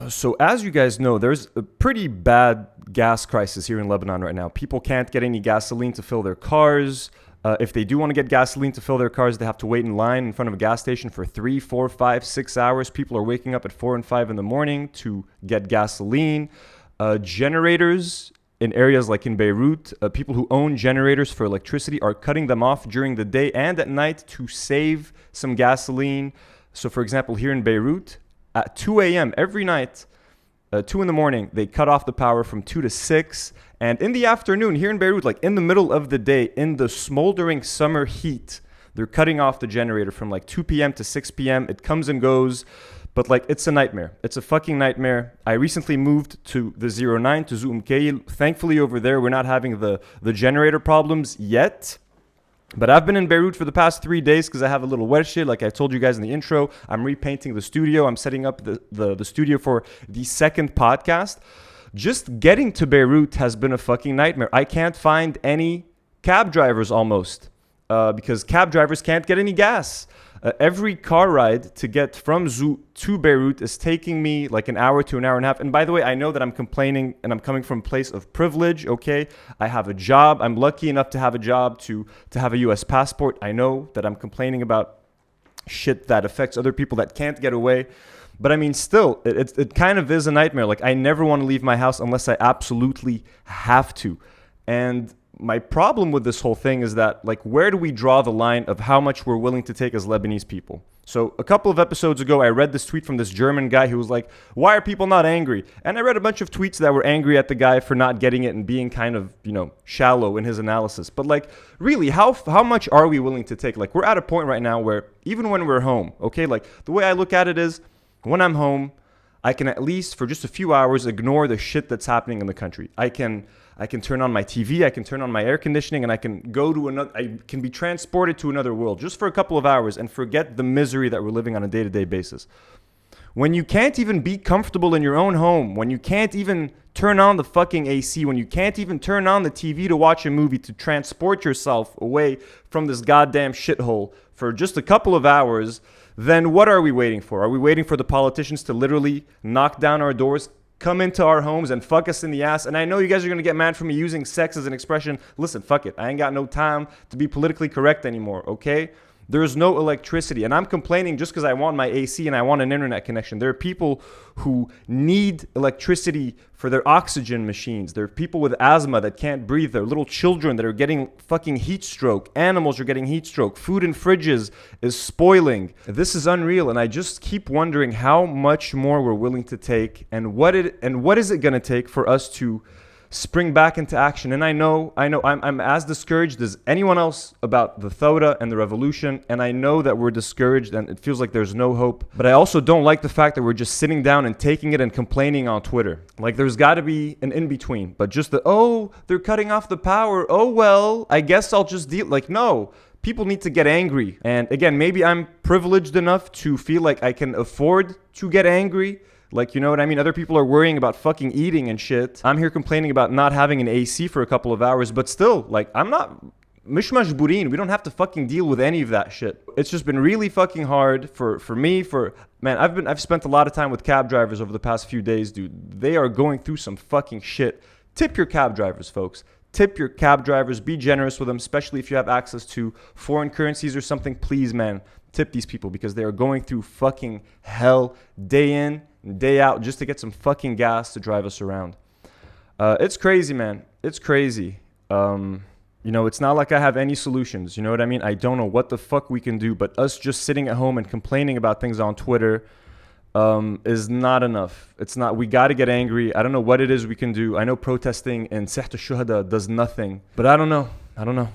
So as you guys know, there's a pretty bad gas crisis here in Lebanon right now. People can't get any gasoline to fill their cars. If they do want to get gasoline to fill their cars, they have to wait in line in front of a gas station for 3, 4, 5, 6 hours. People are waking up at 4 and 5 in the morning to get gasoline. Generators in areas like in Beirut, people who own generators for electricity are cutting them off during the day and at night to save some gasoline. So for example, here in Beirut, at 2 a.m. every night, 2 in the morning, they cut off the power from 2 to 6. And in the afternoon, here in Beirut, like in the middle of the day, in the smoldering summer heat, they're cutting off the generator from like 2 p.m. to 6 p.m. It comes and goes, but like it's a nightmare. It's a fucking nightmare. I recently moved to the 09 to Zoum. Thankfully over there, we're not having the generator problems yet. But I've been in Beirut for the past 3 days because I have a little verge. Like I told you guys in the intro, I'm repainting the studio. I'm setting up the studio for the second podcast. Just getting to Beirut has been a fucking nightmare. I can't find any cab drivers almost because cab drivers can't get any gas. Every car ride to get from Zoo to Beirut is taking me like an hour to an hour and a half. And by the way, I know that I'm complaining and I'm coming from a place of privilege, okay? I have a job. I'm lucky enough to have a job, to have a U.S. passport. I know that I'm complaining about shit that affects other people that can't get away. But I mean, still, it kind of is a nightmare. Like, I never want to leave my house unless I absolutely have to. And my problem with this whole thing is that, like, where do we draw the line of how much we're willing to take as Lebanese people? So a couple of episodes ago, I read this tweet from this German guy who was like, why are people not angry? And I read a bunch of tweets that were angry at the guy for not getting it and being kind of, shallow in his analysis. But like, really, how much are we willing to take? Like, we're at a point right now where even when we're home, okay, like the way I look at it is when I'm home, I can at least for just a few hours ignore the shit that's happening in the country. I can turn on my TV, I can turn on my air conditioning, and I can go to I can be transported to another world just for a couple of hours and forget the misery that we're living on a day-to-day basis. When you can't even be comfortable in your own home, when you can't even turn on the fucking AC, when you can't even turn on the TV to watch a movie to transport yourself away from this goddamn shithole for just a couple of hours, then what are we waiting for? Are we waiting for the politicians to literally knock down our doors, come into our homes and fuck us in the ass? And I know you guys are going to get mad for me using sex as an expression. Listen, fuck it. I ain't got no time to be politically correct anymore, okay? There's no electricity. And I'm complaining just because I want my AC and I want an internet connection. There are people who need electricity for their oxygen machines. There are people with asthma that can't breathe. There are little children that are getting fucking heat stroke. Animals are getting heat stroke. Food in fridges is spoiling. This is unreal. And I just keep wondering how much more we're willing to take and what is it going to take for us to spring back into action. And I know I'm as discouraged as anyone else about the Thawra and the revolution, and I know that we're discouraged and it feels like there's no hope, but I also don't like the fact that we're just sitting down and taking it and complaining on Twitter. Like, there's got to be an in-between, but just they're cutting off the power, well, I guess I'll just deal. Like, no, people need to get angry. And again, maybe I'm privileged enough to feel like I can afford to get angry. Like, you know what I mean? Other people are worrying about fucking eating and shit. I'm here complaining about not having an AC for a couple of hours, but still, like, I'm not mish majburin. We don't have to fucking deal with any of that shit. It's just been really fucking hard for me. I've spent a lot of time with cab drivers over the past few days, dude. They are going through some fucking shit. Tip your cab drivers, folks. Tip your cab drivers. Be generous with them, especially if you have access to foreign currencies or something. Please, man, tip these people because they are going through fucking hell day in, day out just to get some fucking gas to drive us around. It's crazy, man. It's crazy. It's not like I have any solutions. You know what I mean? I don't know what the fuck we can do, but us just sitting at home and complaining about things on Twitter is not enough. It's not. We got to get angry. I don't know what it is we can do. I know protesting in Saht al-Shuhada does nothing, but I don't know.